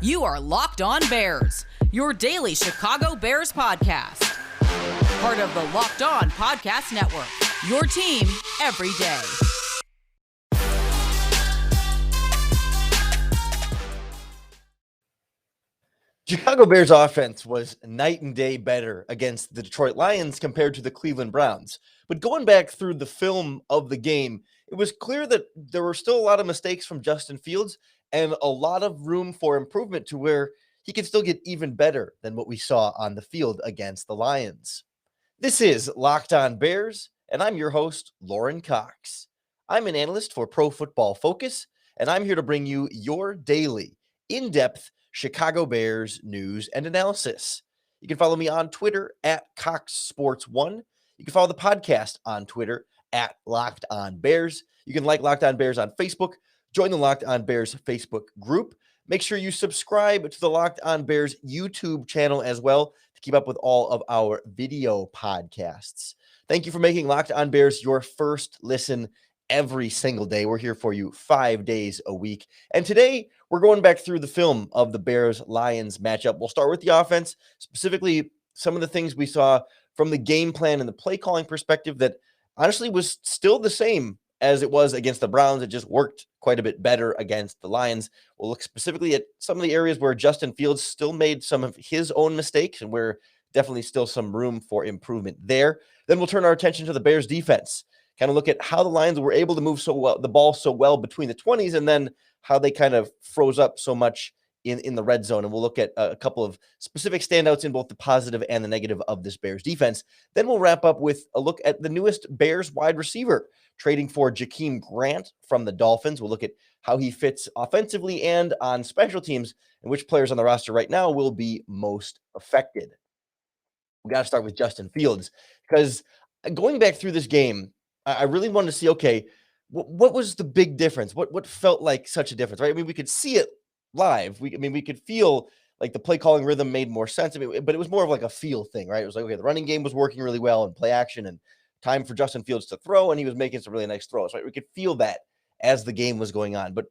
You are Locked On Bears, your daily Chicago Bears podcast. Part of the Locked On Podcast Network, your team every day. Chicago Bears offense was night and day better against the Detroit Lions compared to the Cleveland Browns. But going back through the film of the game, it was clear that there were still a lot of mistakes from Justin Fields and a lot of room for improvement to where he can still get even better than what we saw on the field against the Lions. This is Locked On Bears, and I'm your host, Lorin Cox. I'm an analyst for Pro Football Focus, and I'm here to bring you your daily, in-depth Chicago Bears news and analysis. You can follow me on Twitter at CoxSports1. You can follow the podcast on Twitter at Locked On Bears. You can like Locked On Bears on Facebook. Join the Locked On Bears Facebook group. Make sure you subscribe to the Locked On Bears YouTube channel as well to keep up with all of our video podcasts. Thank you for making Locked On Bears your first listen every single day. We're here for you 5 days a week. And today we're going back through the film of the Bears-Lions matchup. We'll start with the offense, specifically some of the things we saw from the game plan and the play calling perspective that honestly was still the same as it was against the Browns. It just worked quite a bit better against the Lions. We'll look specifically at some of the areas where Justin Fields still made some of his own mistakes and where definitely still some room for improvement there. Then we'll turn our attention to the Bears defense, kind of look at how the Lions were able to move the ball so well between the 20s, and then how they kind of froze up so much in the red zone. And we'll look at a couple of specific standouts in both the positive and the negative of this Bears defense. Then we'll wrap up with a look at the newest Bears wide receiver, trading for Jakeem Grant from the Dolphins. We'll look at how he fits offensively and on special teams, and which players on the roster right now will be most affected. We got to start with Justin Fields, because going back through this game, I really wanted to see, okay, what was the big difference? What felt like such a difference, right? I mean, we could see it live. We could feel like the play calling rhythm made more sense. But it was more of like a feel thing, right? It was like, okay, the running game was working really well and play action and time for Justin Fields to throw, and he was making some really nice throws, right? We could feel that as the game was going on. But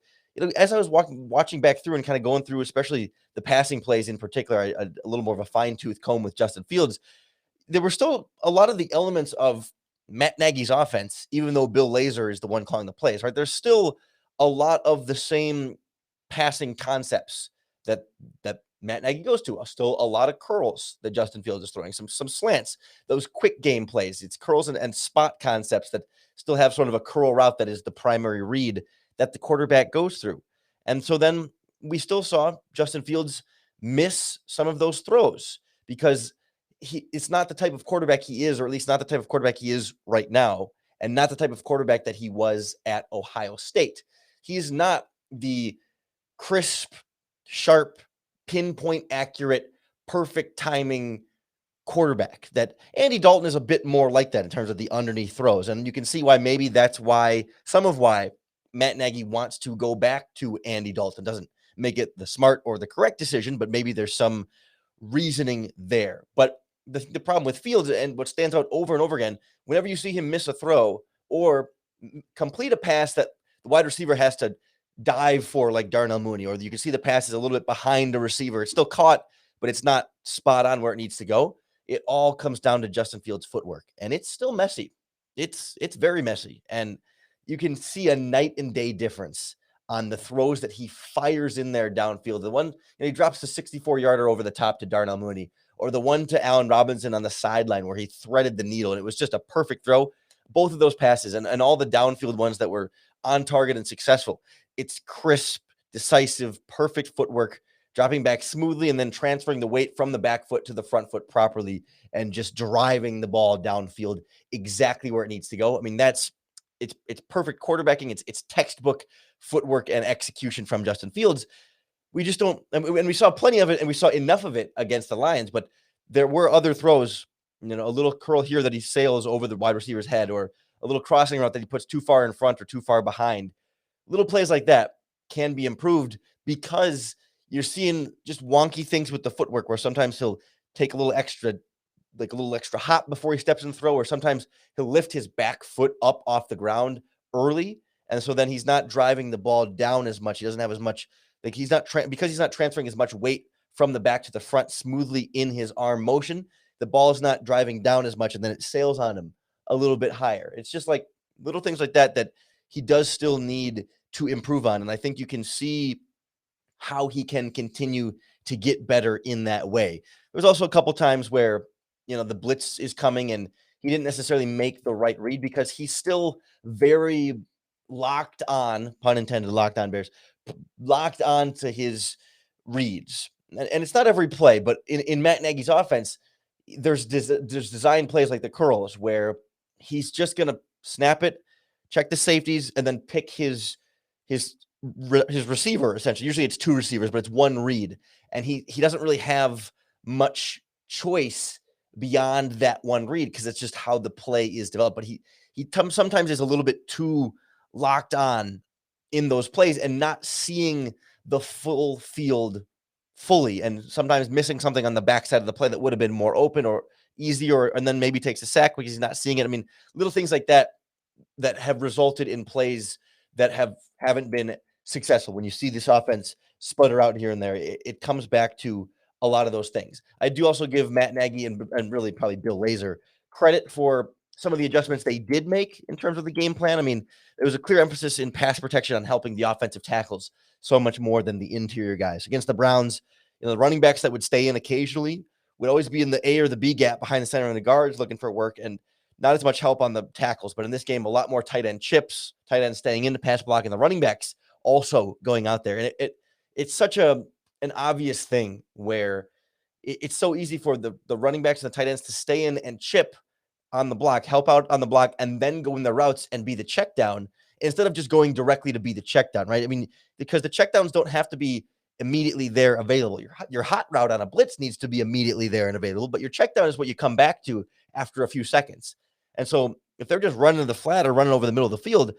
as I was watching back through and kind of going through, especially the passing plays in particular, a little more of a fine-tooth comb with Justin Fields, there were still a lot of the elements of Matt Nagy's offense, even though Bill Lazor is the one calling the plays, right? There's still a lot of the same passing concepts that Matt Nagy goes to. Still a lot of curls that Justin Fields is throwing, some slants, those quick game plays. It's curls and spot concepts that still have sort of a curl route that is the primary read that the quarterback goes through. And so then we still saw Justin Fields miss some of those throws because it's not the type of quarterback he is, or at least not the type of quarterback he is right now, and not the type of quarterback that he was at Ohio State. He's not the crisp, sharp, pinpoint accurate, perfect timing quarterback that Andy Dalton is a bit more like that in terms of the underneath throws. And you can see why maybe that's why Matt Nagy wants to go back to Andy Dalton. Doesn't make it the smart or the correct decision, but maybe there's some reasoning there. But the problem with Fields, and what stands out over and over again, whenever you see him miss a throw or complete a pass that the wide receiver has to dive for, like Darnell Mooney, or you can see the pass is a little bit behind the receiver. It's still caught, but it's not spot on where it needs to go. It all comes down to Justin Fields' footwork, and it's still messy. It's very messy, and you can see a night and day difference on the throws that he fires in there downfield. The one, he drops the 64-yarder over the top to Darnell Mooney, or the one to Allen Robinson on the sideline where he threaded the needle, and it was just a perfect throw. Both of those passes and all the downfield ones that were on target and successful, it's crisp, decisive, perfect footwork, dropping back smoothly and then transferring the weight from the back foot to the front foot properly and just driving the ball downfield exactly where it needs to go. I mean, it's perfect quarterbacking. It's textbook footwork and execution from Justin Fields. We just don't, and we saw plenty of it, and we saw enough of it against the Lions, but there were other throws, a little curl here that he sails over the wide receiver's head, or a little crossing route that he puts too far in front or too far behind. Little plays like that can be improved because you're seeing just wonky things with the footwork where sometimes he'll take a little extra like a little extra hop before he steps in the throw, or sometimes he'll lift his back foot up off the ground early. And so then he's not driving the ball down as much. He doesn't have as much, like because he's not transferring as much weight from the back to the front smoothly in his arm motion. The ball is not driving down as much, and then it sails on him a little bit higher. It's just like little things like that he does still need to improve on. And I think you can see how he can continue to get better in that way. There's also a couple times where, the blitz is coming and he didn't necessarily make the right read because he's still very locked on, pun intended, locked on Bears, locked on to his reads. And it's not every play, but in Matt Nagy's offense, there's design plays like the curls where he's just going to snap it, check the safeties, and then pick his receiver, essentially. Usually it's two receivers, but it's one read. And he doesn't really have much choice beyond that one read because it's just how the play is developed. But he sometimes is a little bit too locked on in those plays and not seeing the full field fully, and sometimes missing something on the backside of the play that would have been more open or easier, and then maybe takes a sack because he's not seeing it. I mean, little things like that have resulted in plays that haven't been successful. When you see this offense sputter out here and there, it comes back to a lot of those things. I do also give Matt Nagy and really probably Bill Lazor credit for some of the adjustments they did make in terms of the game plan. I mean, there was a clear emphasis in pass protection on helping the offensive tackles so much more than the interior guys. Against the Browns, the running backs that would stay in occasionally would always be in the A or the B gap behind the center and the guards looking for work, and not as much help on the tackles. But in this game, a lot more tight end chips, tight ends staying in the pass block, and the running backs also going out there. And it's such an obvious thing where it's so easy for the running backs and the tight ends to stay in and chip on the block, help out on the block, and then go in the routes and be the check down instead of just going directly to be the check down, right? I mean, because the check downs don't have to be immediately there available. Your hot route on a blitz needs to be immediately there and available, but your check down is what you come back to after a few seconds. And so if they're just running the flat or running over the middle of the field,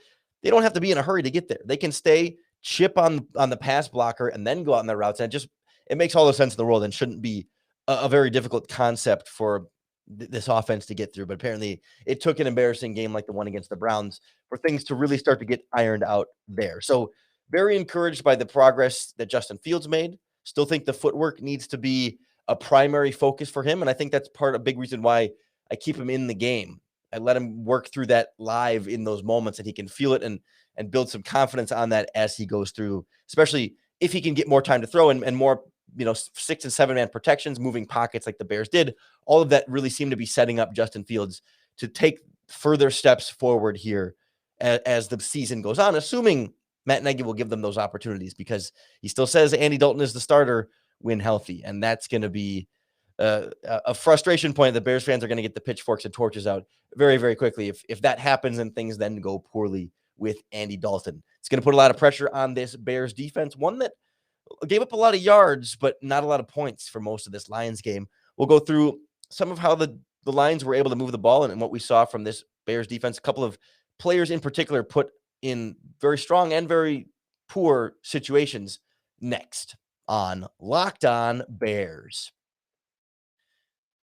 they don't have to be in a hurry to get there. They can stay, chip on the pass blocker, and then go out on their routes. And it makes all the sense in the world and shouldn't be a very difficult concept for this offense to get through. But apparently it took an embarrassing game like the one against the Browns for things to really start to get ironed out there. So very encouraged by the progress that Justin Fields made. Still think the footwork needs to be a primary focus for him. And I think that's a big reason why I keep him in the game. I let him work through that live in those moments, and he can feel it and build some confidence on that as he goes through, especially if he can get more time to throw and more, 6 and 7 man protections, moving pockets like the Bears did. All of that really seemed to be setting up Justin Fields to take further steps forward here as the season goes on, assuming Matt Nagy will give them those opportunities, because he still says Andy Dalton is the starter when healthy. And that's going to be a frustration point. The Bears fans are going to get the pitchforks and torches out very, very quickly if that happens and things then go poorly with Andy Dalton. It's going to put a lot of pressure on this Bears defense, one that gave up a lot of yards, but not a lot of points for most of this Lions game. We'll go through some of how the Lions were able to move the ball and what we saw from this Bears defense. A couple of players in particular put in very strong and very poor situations next on Locked On Bears.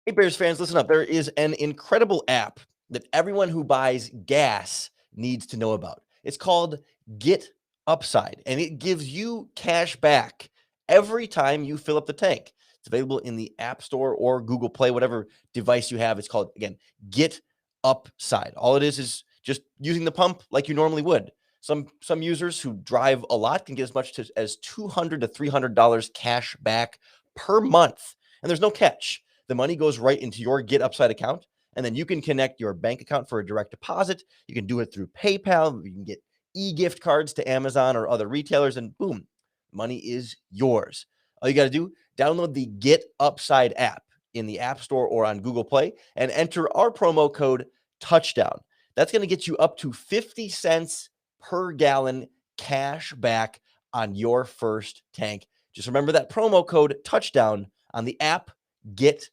Hey, Bears fans, listen up. There is an incredible app that everyone who buys gas needs to know about. It's called Get Upside, and it gives you cash back every time you fill up the tank. It's available in the App Store or Google Play, whatever device you have. It's called, again, Get Upside. All it is just using the pump like you normally would. Some users who drive a lot can get as much as $200 to $300 cash back per month, and there's no catch. The money goes right into your Get Upside account, and then you can connect your bank account for a direct deposit. You can do it through PayPal. You can get e-gift cards to Amazon or other retailers, and boom, money is yours. All you got to do, download the Get Upside app in the App Store or on Google Play and enter our promo code TOUCHDOWN. That's going to get you up to 50 cents per gallon cash back on your first tank. Just remember that promo code TOUCHDOWN on the app Get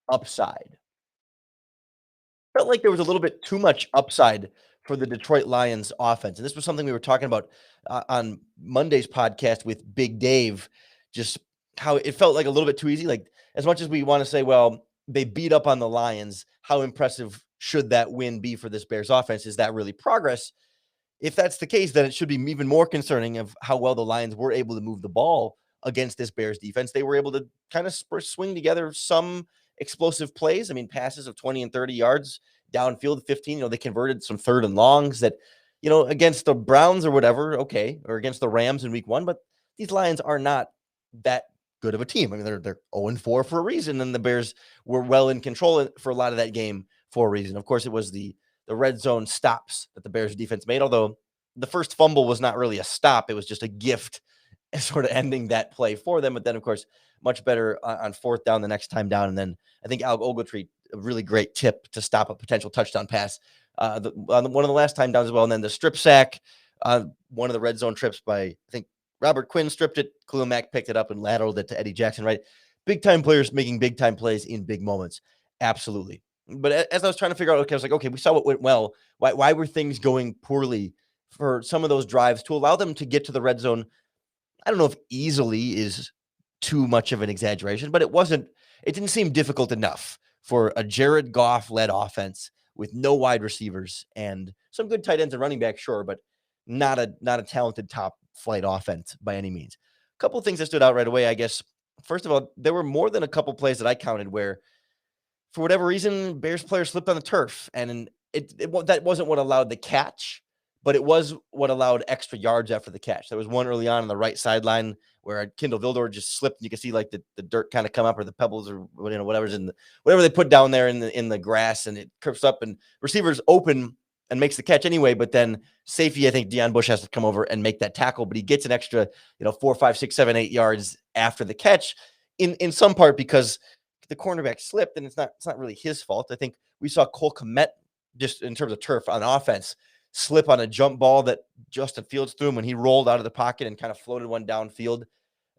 Upside. Felt like there was a little bit too much upside for the Detroit Lions offense. And this was something we were talking about on Monday's podcast with Big Dave, just how it felt like a little bit too easy. Like, as much as we want to say, well, they beat up on the Lions. How impressive should that win be for this Bears offense? Is that really progress? If that's the case, then it should be even more concerning of how well the Lions were able to move the ball against this Bears defense. They were able to kind of swing together some explosive plays. I mean, passes of 20 and 30 yards downfield, 15. They converted some third and longs that, against the Browns or whatever, okay, or against the Rams in week 1. But these Lions are not that good of a team. I mean, they're 0-4 for a reason, and the Bears were well in control for a lot of that game for a reason. Of course, it was the red zone stops that the Bears defense made, although the first fumble was not really a stop. It was just a gift sort of ending that play for them. But then, of course, much better on fourth down the next time down. And then I think Alec Ogletree, a really great tip to stop a potential touchdown pass on one of the last time downs as well. And then the strip sack, one of the red zone trips by, I think, Robert Quinn stripped it. Khalil Mack picked it up and lateraled it to Eddie Jackson, right? Big-time players making big-time plays in big moments. Absolutely. But as I was trying to figure out, okay, I was like, okay, we saw what went well. Why were things going poorly for some of those drives to allow them to get to the red zone? I don't know if easily is too much of an exaggeration, but it didn't seem difficult enough for a Jared Goff-led offense with no wide receivers and some good tight ends and running backs, sure, but not a talented top flight offense by any means. A couple of things that stood out right away, I guess. First of all, there were more than a couple plays that I counted where, for whatever reason, Bears players slipped on the turf, and that wasn't what allowed the catch, but it was what allowed extra yards after the catch. There was one early on the right sideline where Kindle Vildor just slipped. You can see like the dirt kind of come up, or the pebbles, or whatever's whatever they put down there in the grass, and it curves up, and receivers open and makes the catch anyway. But then safety, I think Deion Bush has to come over and make that tackle, but he gets an extra 4, 5, 6, 7, 8 yards after the catch, in some part because the cornerback slipped, and it's not really his fault. I think we saw Cole Kmet, just in terms of turf on offense, slip on a jump ball that Justin Fields threw him when he rolled out of the pocket and kind of floated one downfield.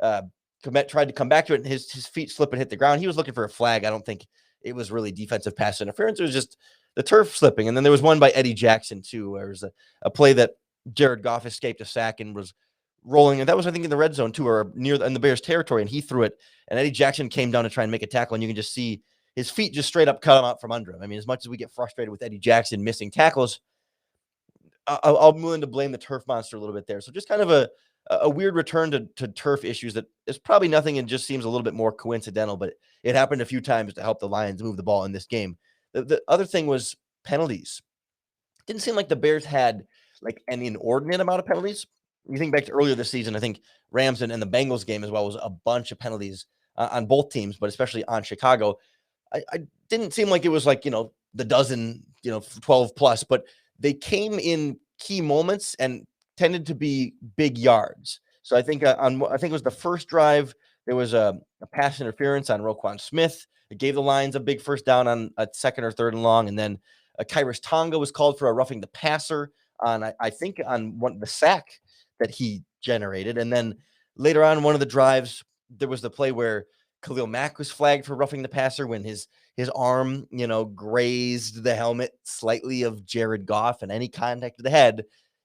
Kmet tried to come back to it, and his feet slip and hit the ground. He was looking for a flag. I don't think it was really defensive pass interference. It was just the turf slipping. And then there was one by Eddie Jackson too, where it was a play that Jared Goff escaped a sack and was rolling, and that was, I think, in the red zone too, or in the Bears territory, and he threw it, and Eddie Jackson came down to try and make a tackle, and you can just see his feet just straight up cut him out from under him. I mean, as much as we get frustrated with Eddie Jackson missing tackles, I'm willing to blame the turf monster a little bit there. So just kind of a weird return to turf issues that is probably nothing and just seems a little bit more coincidental, but it happened a few times to help the Lions move the ball in this game. The other thing was penalties. Didn't seem like the Bears had like an inordinate amount of penalties. You think back to earlier this season, I think Rams and the Bengals game as well was a bunch of penalties on both teams, but especially on Chicago. I didn't seem like it was like, the dozen, 12 plus, but they came in key moments and tended to be big yards. So I think I think it was the first drive, there was a pass interference on Roquan Smith. It gave the Lions a big first down on a second or third and long. And then Kyrus Tonga was called for a roughing the passer on, I think, on the sack that he generated. And then later on, one of the drives, there was the play where Khalil Mack was flagged for roughing the passer when his arm, grazed the helmet slightly of Jared Goff, and any contact to the head,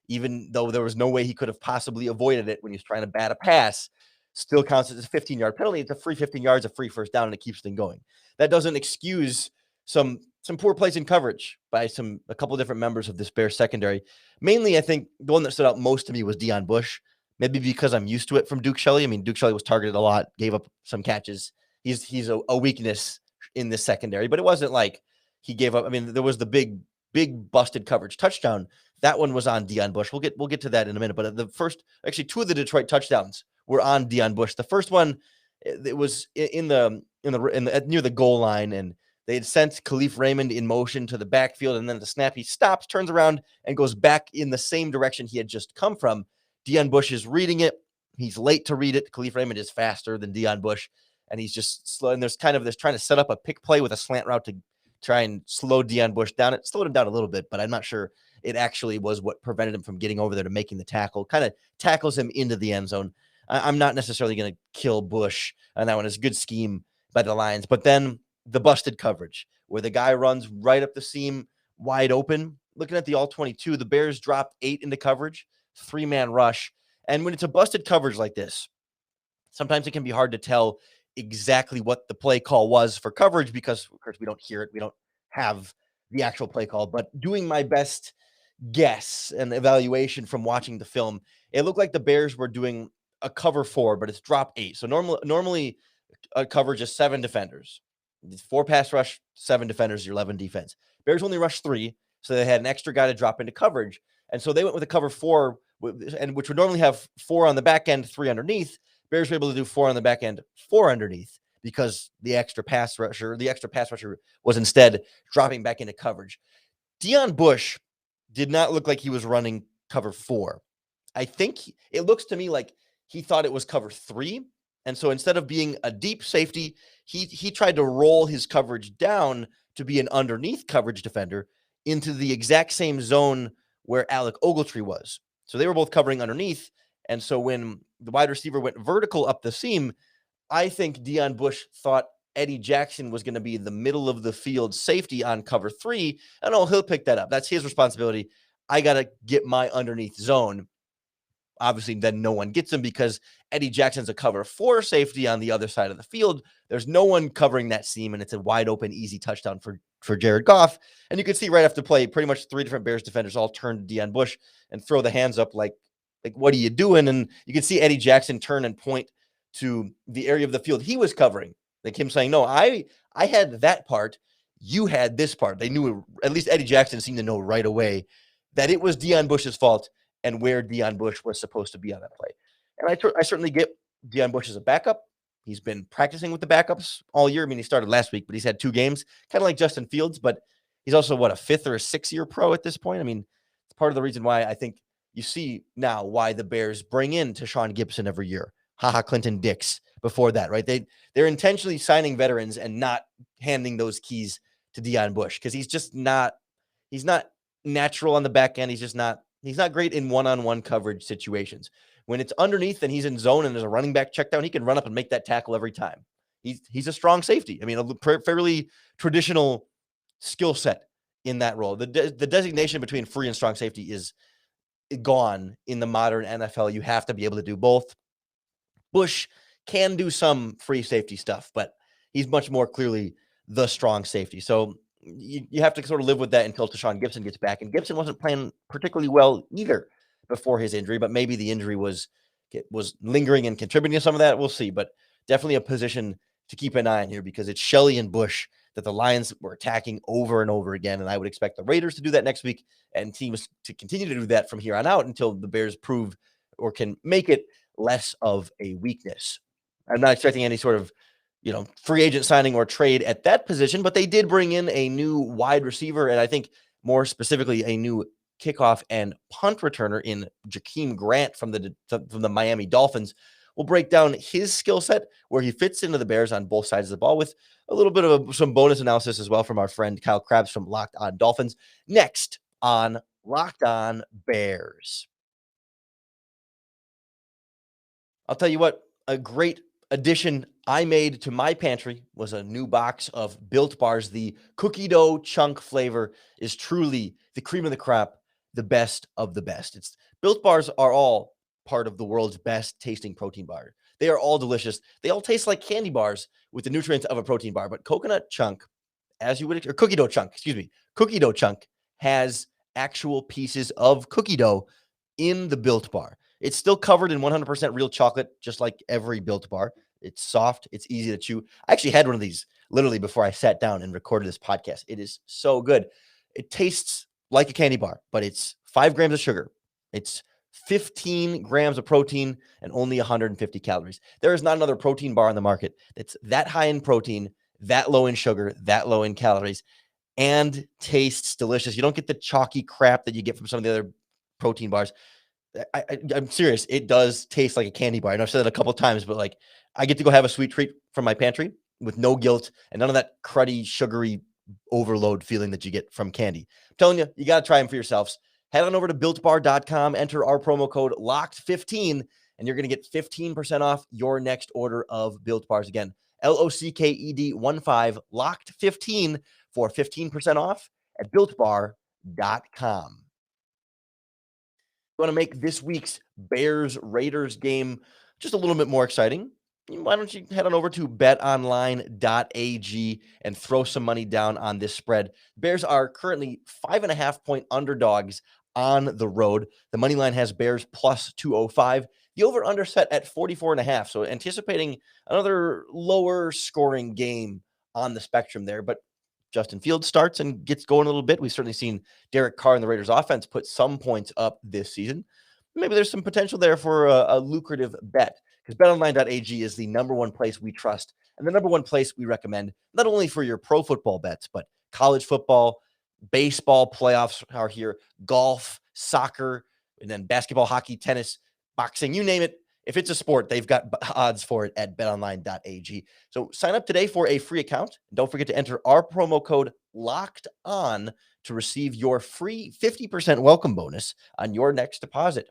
even though there was no way he could have possibly avoided it when he was trying to bat a pass, still counts as a 15-yard penalty. It's a free 15 yards, a free first down, and it keeps things going. That doesn't excuse some poor plays in coverage by a couple of different members of this Bears secondary. Mainly, I think the one that stood out most to me was Deion Bush, maybe because I'm used to it from Duke Shelley. I mean, Duke Shelley was targeted a lot, gave up some catches. He's a weakness in the secondary, but it wasn't like he gave up. I mean, there was the big busted coverage touchdown. That one was on Deion Bush. We'll get to that in a minute. But actually, two of the Detroit touchdowns were on Deion Bush. The first one, it was in the near the goal line, and they had sent Khalif Raymond in motion to the backfield, and then the snap, he stops, turns around, and goes back in the same direction he had just come from. Deion Bush is reading it. He's late to read it. Khalif Raymond is faster than Deion Bush, and he's just slow. And there's trying to set up a pick play with a slant route to try and slow Deion Bush down. It slowed him down a little bit, but I'm not sure it actually was what prevented him from getting over there to making the tackle. Kind of tackles him into the end zone. I'm not necessarily going to kill Bush on that one. It's a good scheme by the Lions. But then the busted coverage where the guy runs right up the seam wide open. Looking at the all-22, the Bears dropped 8 into coverage, 3-man rush. And when it's a busted coverage like this, sometimes it can be hard to tell exactly what the play call was for coverage because, of course, we don't hear it. We don't have the actual play call, but doing my best guess and evaluation from watching the film, it looked like the Bears were doing a cover 4, but it's drop 8. So normally a coverage is 7 defenders. It's 4 pass rush, 7 defenders, your 11 defense. Bears only rushed 3, so they had an extra guy to drop into coverage. And so they went with a cover 4, and which would normally have 4 on the back end, 3 underneath. Bears were able to do 4 on the back end, 4 underneath because the extra pass rusher was instead dropping back into coverage. Deon Bush did not look like he was running cover 4. I think it looks to me like he thought it was cover 3. And so instead of being a deep safety, he tried to roll his coverage down to be an underneath coverage defender into the exact same zone where Alec Ogletree was. So they were both covering underneath. And so when the wide receiver went vertical up the seam, I think Deon Bush thought Eddie Jackson was going to be the middle of the field safety on cover 3. And he'll pick that up. That's his responsibility. I got to get my underneath zone. Obviously, then no one gets him because Eddie Jackson's a cover 4 safety on the other side of the field. There's no one covering that seam, and it's a wide open, easy touchdown for Jared Goff. And you can see right after play, pretty much 3 different Bears defenders all turn to Deon Bush and throw the hands up like, what are you doing? And you can see Eddie Jackson turn and point to the area of the field he was covering. Like him saying, no, I had that part. You had this part. They knew, at least Eddie Jackson seemed to know right away that it was Deon Bush's fault and where Deon Bush was supposed to be on that play. And I certainly get Deon Bush as a backup. He's been practicing with the backups all year. I mean, he started last week, but he's had 2 games, kind of like Justin Fields, but he's also, a 5th or a 6th year pro at this point? I mean, it's part of the reason why I think you see now why the Bears bring in Tashaun Gibson every year. Clinton Dix before that, right? They're intentionally signing veterans and not handing those keys to Deon Bush because he's not natural on the back end. He's not great in one-on-one coverage situations. When it's underneath and he's in zone and there's a running back check down, he can run up and make that tackle every time. He's a strong safety. I mean, a fairly traditional skill set in that role. The designation between free and strong safety is gone in the modern NFL. You have to be able to do both. Bush can do some free safety stuff, but he's much more clearly the strong safety. So you have to sort of live with that until Tashaun Gibson gets back. And Gibson wasn't playing particularly well either before his injury, but maybe the injury was lingering and contributing to some of that. We'll see, but definitely a position to keep an eye on here because it's Shelley and Bush that the Lions were attacking over and over again. And I would expect the Raiders to do that next week and teams to continue to do that from here on out until the Bears prove or can make it less of a weakness. I'm not expecting any sort of, free agent signing or trade at that position, but they did bring in a new wide receiver. And I think more specifically, a new kickoff and punt returner in Jakeem Grant from the Miami Dolphins. We'll break down his skill set, where he fits into the Bears on both sides of the ball with a little bit of some bonus analysis as well from our friend Kyle Krabs from Locked On Dolphins. Next on Locked On Bears. I'll tell you what, a great addition I made to my pantry was a new box of Built Bars. The cookie dough chunk flavor is truly the cream of the crop, the best of the best. Built Bars are all part of the world's best tasting protein bar. They are all delicious. They all taste like candy bars with the nutrients of a protein bar, but coconut chunk, or cookie dough chunk has actual pieces of cookie dough in the Built Bar. It's still covered in 100% real chocolate, just like every Built Bar. It's soft. It's easy to chew. I actually had one of these literally before I sat down and recorded this podcast. It is so good. It tastes like a candy bar, but it's 5 grams of sugar. It's 15 grams of protein and only 150 calories. There is not another protein bar on the market that's that high in protein, that low in sugar, that low in calories, and tastes delicious. You don't get the chalky crap that you get from some of the other protein bars. I'm serious. It does taste like a candy bar. And I've said it a couple of times, but I get to go have a sweet treat from my pantry with no guilt and none of that cruddy, sugary overload feeling that you get from candy. I'm telling you, you got to try them for yourselves. Head on over to BuiltBar.com, enter our promo code LOCKED15, and you're going to get 15% off your next order of Built Bars. Again, LOCKED15, LOCKED15 for 15% off at BuiltBar.com. Want to make this week's Bears-Raiders game just a little bit more exciting? why don't you head on over to betonline.ag and throw some money down on this spread. Bears are currently 5.5-point underdogs on the road. The money line has Bears plus 205. The over-under set at 44.5. So anticipating another lower scoring game on the spectrum there. But Justin Fields starts and gets going a little bit. We've certainly seen Derek Carr and the Raiders offense put some points up this season. Maybe there's some potential there for a lucrative bet, because betonline.ag is the number one place we trust and the number one place we recommend, not only for your pro football bets, but college football, baseball playoffs are here, golf, soccer, and then basketball, hockey, tennis, boxing, you name it. If it's a sport, they've got odds for it at betonline.ag. So sign up today for a free account. And don't forget to enter our promo code LOCKED ON to receive your free 50% welcome bonus on your next deposit.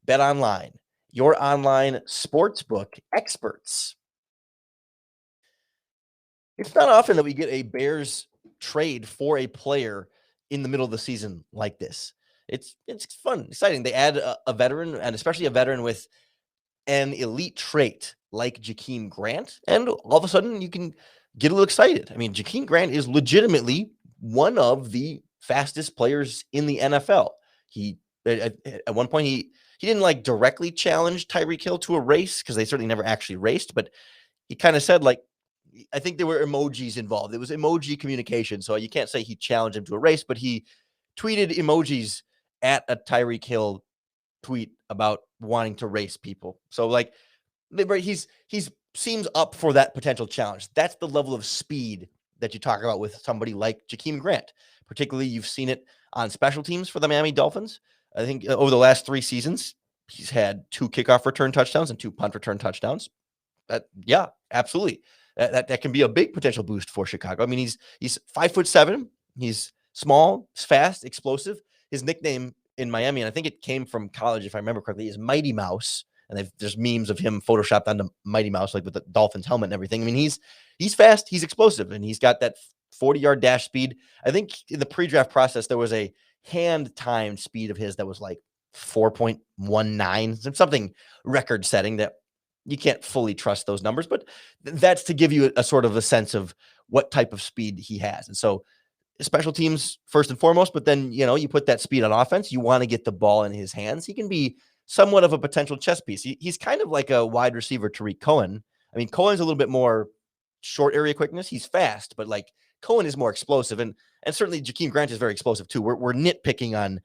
BetOnline, your online sportsbook experts. It's not often that we get a Bears trade for a player in the middle of the season like this. It's fun, exciting. They add a veteran, and especially a veteran with an elite trait like Jakeem Grant, and all of a sudden you can get a little excited. I mean, Jakeem Grant is legitimately one of the fastest players in the NFL. He at one point he didn't like directly challenge Tyreek Hill to a race, because they certainly never actually raced, but he kind of said, like, I think there were emojis involved. It was emoji communication, so you can't say he challenged him to a race, but he tweeted emojis at a Tyreek Hill tweet about wanting to race people. So like, he's seems up for that potential challenge. That's the level of speed that you talk about with somebody like Jakeem Grant. Particularly, you've seen it on special teams for the Miami Dolphins. I think over the last 3 seasons, he's had 2 kickoff return touchdowns and 2 punt return touchdowns. Yeah, absolutely. That can be a big potential boost for Chicago. I mean, he's 5'7". He's small, he's fast, explosive. His nickname in Miami, and I think it came from college, if I remember correctly, is Mighty Mouse. And there's memes of him photoshopped onto Mighty Mouse, like with the Dolphins helmet and everything. I mean, he's fast, he's explosive, and he's got that 40-yard dash speed. I think in the pre-draft process, there was a hand-timed speed of his that was like 4.19, something record-setting that you can't fully trust those numbers, but that's to give you a sort of a sense of what type of speed he has. And so special teams first and foremost, but then, you put that speed on offense. You want to get the ball in his hands. He can be somewhat of a potential chess piece. He's kind of like a wide receiver, Tariq Cohen. I mean, Cohen's a little bit more short area quickness. He's fast, but like Cohen is more explosive. And certainly Jakeem Grant is very explosive too. We're nitpicking on,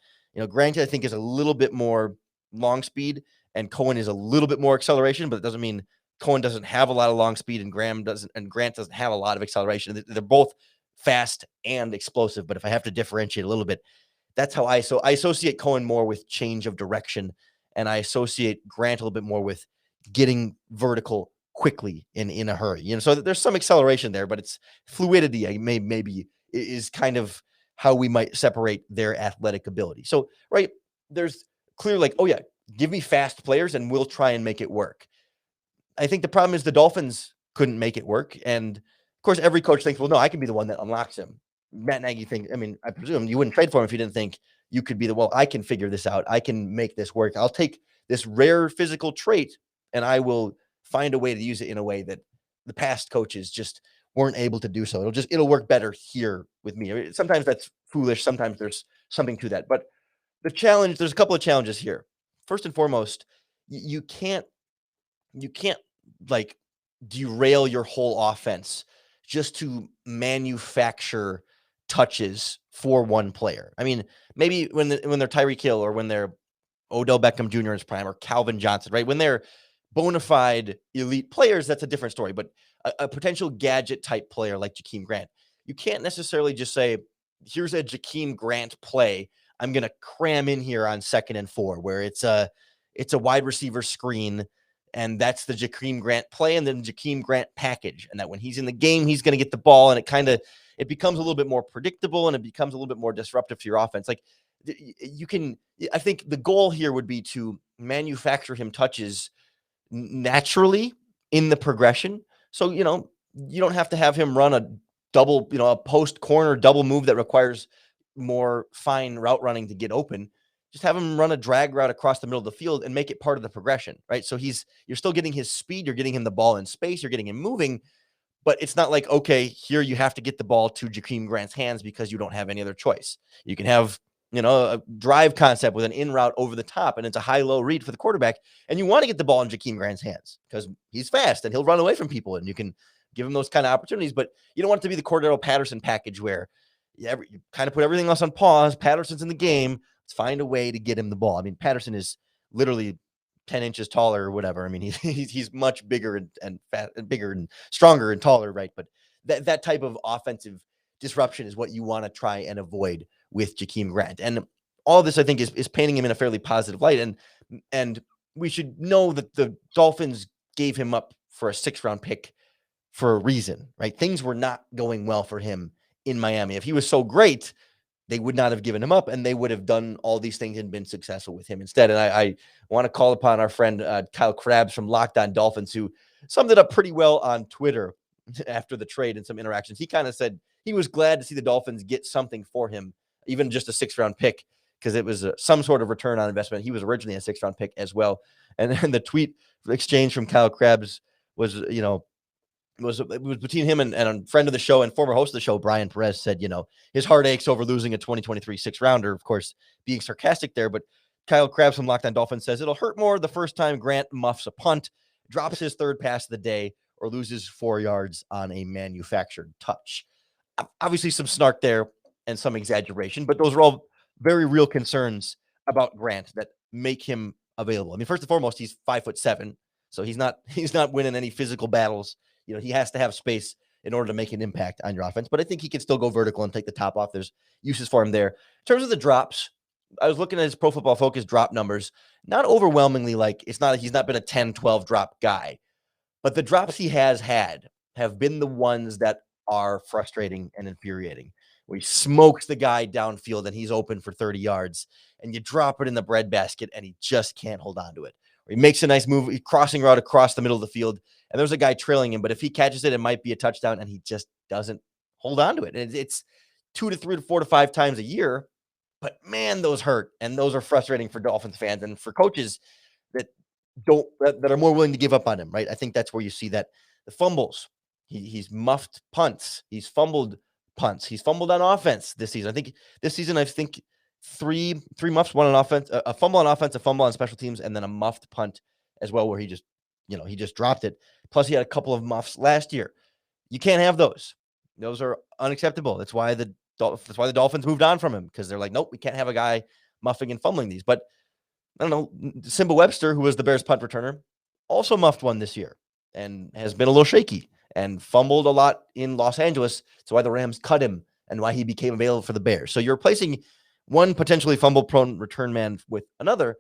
Grant, I think, is a little bit more long speed and Cohen is a little bit more acceleration, but it doesn't mean Cohen doesn't have a lot of long speed and Grant doesn't have a lot of acceleration. They're both fast and explosive, but if I have to differentiate a little bit, that's how I associate Cohen more with change of direction, and I associate Grant a little bit more with getting vertical quickly in a hurry. So there's some acceleration there, but it's fluidity. Maybe is kind of how we might separate their athletic ability. So right, there's clear like, oh yeah, give me fast players and we'll try and make it work. I think the problem is the Dolphins couldn't make it work, and of course, every coach thinks, well, no, I can be the one that unlocks him. Matt Nagy thinks, I presume you wouldn't trade for him if you didn't think you could be I can figure this out. I can make this work. I'll take this rare physical trait and I will find a way to use it in a way that the past coaches just weren't able to do so. It'll work better here with me. Sometimes that's foolish. Sometimes there's something to that. But there's a couple of challenges here. First and foremost, you can't like derail your whole offense just to manufacture touches for one player. I mean, maybe when they're Tyreek Hill or when they're Odell Beckham Jr. in his prime or Calvin Johnson, right? When they're bona fide elite players, that's a different story. But a potential gadget type player like Jakeem Grant, you can't necessarily just say, here's a Jakeem Grant play I'm going to cram in here on 2nd and 4, where it's a wide receiver screen. And that's the Jakeem Grant play and then Jakeem Grant package. And that when he's in the game, he's going to get the ball, and it becomes a little bit more predictable and it becomes a little bit more disruptive to your offense. Like I think the goal here would be to manufacture him touches naturally in the progression. So, you don't have to have him run a double, a post corner double move that requires more fine route running to get open. just have him run a drag route across the middle of the field and make it part of the progression, right? So you're still getting his speed, you're getting him the ball in space, you're getting him moving, but it's not like, okay, here you have to get the ball to Jakeem Grant's hands because you don't have any other choice. You can have, a drive concept with an in route over the top, and it's a high-low read for the quarterback, and you want to get the ball in Jakeem Grant's hands because he's fast and he'll run away from people, and you can give him those kind of opportunities, but you don't want it to be the Cordero Patterson package where you kind of put everything else on pause. Patterson's in the game. Let's find a way to get him the ball. I mean, Patterson is literally 10 inches taller or whatever. I mean, he's much bigger and fat and bigger and stronger and taller, right? But that type of offensive disruption is what you want to try and avoid with Jakeem Grant. And all this, I think, is painting him in a fairly positive light. And we should know that the Dolphins gave him up for a 6th-round pick for a reason, right? Things were not going well for him in Miami. If he was so great, they would not have given him up, and they would have done all these things and been successful with him instead. And I want to call upon our friend Kyle Krabs from Locked On Dolphins, who summed it up pretty well on Twitter after the trade and some interactions. He kind of said he was glad to see the Dolphins get something for him, even just a 6th-round pick, because it was some sort of return on investment. He was originally a 6th-round pick as well. And then the tweet exchange from Kyle Krabs was, it was between him and a friend of the show and former host of the show, Brian Perez, said, his heart aches over losing a 2023 6th-rounder, of course, being sarcastic there. But Kyle Krabs from Locked On Dolphins says it'll hurt more the first time Grant muffs a punt, drops his 3rd pass of the day, or loses 4 yards on a manufactured touch. Obviously, some snark there and some exaggeration, but those are all very real concerns about Grant that make him available. I mean, first and foremost, he's 5'7", so he's not winning any physical battles. He has to have space in order to make an impact on your offense, but I think he can still go vertical and take the top off. There's uses for him there. In terms of the drops, I was looking at his Pro Football Focus drop numbers, not overwhelmingly he's not been a 10, 12 drop guy, but the drops he has had have been the ones that are frustrating and infuriating, where he smokes the guy downfield and he's open for 30 yards and you drop it in the breadbasket and he just can't hold on to it. Or he makes a nice move, crossing route across the middle of the field, and there's a guy trailing him, but if he catches it, it might be a touchdown, and he just doesn't hold on to it. And it's 2 to 3 to 4 to 5 times a year, but man, those hurt, and those are frustrating for Dolphins fans and for coaches that are more willing to give up on him, right? I think that's where you see that. The fumbles, he's muffed punts, he's fumbled punts, he's fumbled on offense this season. I think 3 muffs, one on offense, a fumble on offense, a fumble on special teams, and then a muffed punt as well, where he just dropped it. Plus, he had a couple of muffs last year. You can't have those. Those are unacceptable. That's why the Dolphins moved on from him, because they're like, nope, we can't have a guy muffing and fumbling these. But I don't know, Simba Webster, who was the Bears punt returner, also muffed one this year and has been a little shaky and fumbled a lot in Los Angeles. That's why the Rams cut him and why he became available for the Bears. So you're replacing one potentially fumble-prone return man with another,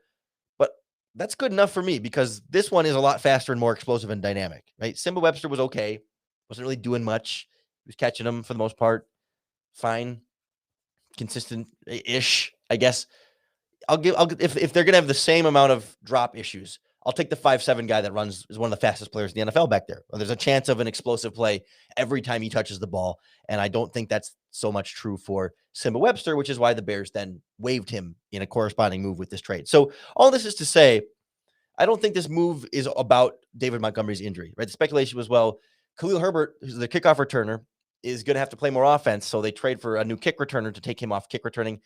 but that's good enough for me because this one is a lot faster and more explosive and dynamic, right? Simba Webster was okay. Wasn't really doing much. He was catching them for the most part. Fine. Consistent-ish, I guess. If they're going to have the same amount of drop issues, I'll take the 5'7" guy that is one of the fastest players in the NFL back there. There's a chance of an explosive play every time he touches the ball, and I don't think that's so much true for Simba Webster, which is why the Bears then waived him in a corresponding move with this trade. So all this is to say, I don't think this move is about David Montgomery's injury, right? The speculation was, well, Khalil Herbert, who's the kickoff returner, is going to have to play more offense, so they trade for a new kick returner to take him off kick returning.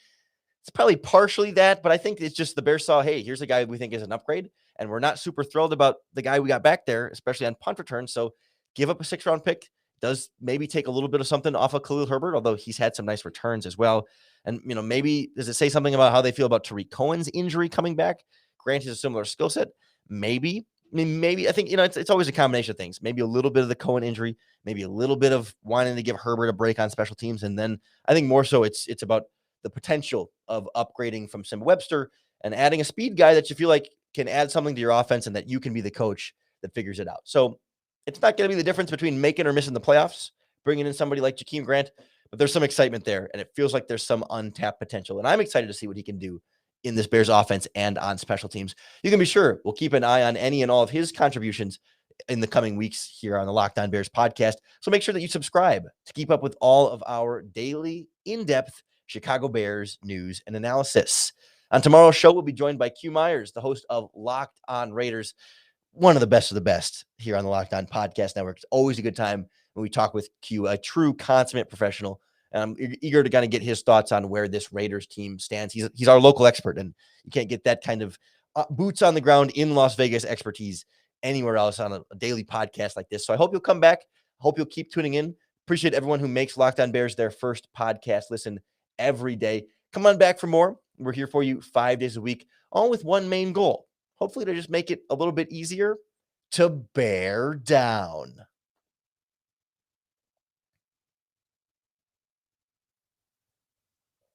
It's probably partially that, but I think it's just the Bears saw, hey, here's a guy we think is an upgrade, and we're not super thrilled about the guy we got back there, especially on punt return. So give up a 6th-round pick. Does maybe take a little bit of something off of Khalil Herbert, although he's had some nice returns as well. And, maybe does it say something about how they feel about Tariq Cohen's injury coming back? Grant has a similar skill set. Maybe. I think, it's always a combination of things. Maybe a little bit of the Cohen injury, maybe a little bit of wanting to give Herbert a break on special teams. And then I think more so it's about the potential of upgrading from Simba Webster and adding a speed guy that you feel like can add something to your offense and that you can be the coach that figures it out. So it's not going to be the difference between making or missing the playoffs, bringing in somebody like Jakeem Grant, but there's some excitement there, and it feels like there's some untapped potential. And I'm excited to see what he can do in this Bears offense and on special teams. You can be sure we'll keep an eye on any and all of his contributions in the coming weeks here on the Locked On Bears podcast. So make sure that you subscribe to keep up with all of our daily, in-depth Chicago Bears news and analysis. On tomorrow's show, we'll be joined by Q Myers, the host of Locked On Raiders, one of the best here on the Locked On Podcast Network. It's always a good time when we talk with Q, a true consummate professional. And I'm eager to kind of get his thoughts on where this Raiders team stands. He's our local expert, and you can't get that kind of boots on the ground in Las Vegas expertise anywhere else on a daily podcast like this. So I hope you'll come back. I hope you'll keep tuning in. Appreciate everyone who makes Locked On Bears their first podcast listen every day. Come on back for more. We're here for you 5 days a week, all with one main goal. Hopefully to just make it a little bit easier to bear down.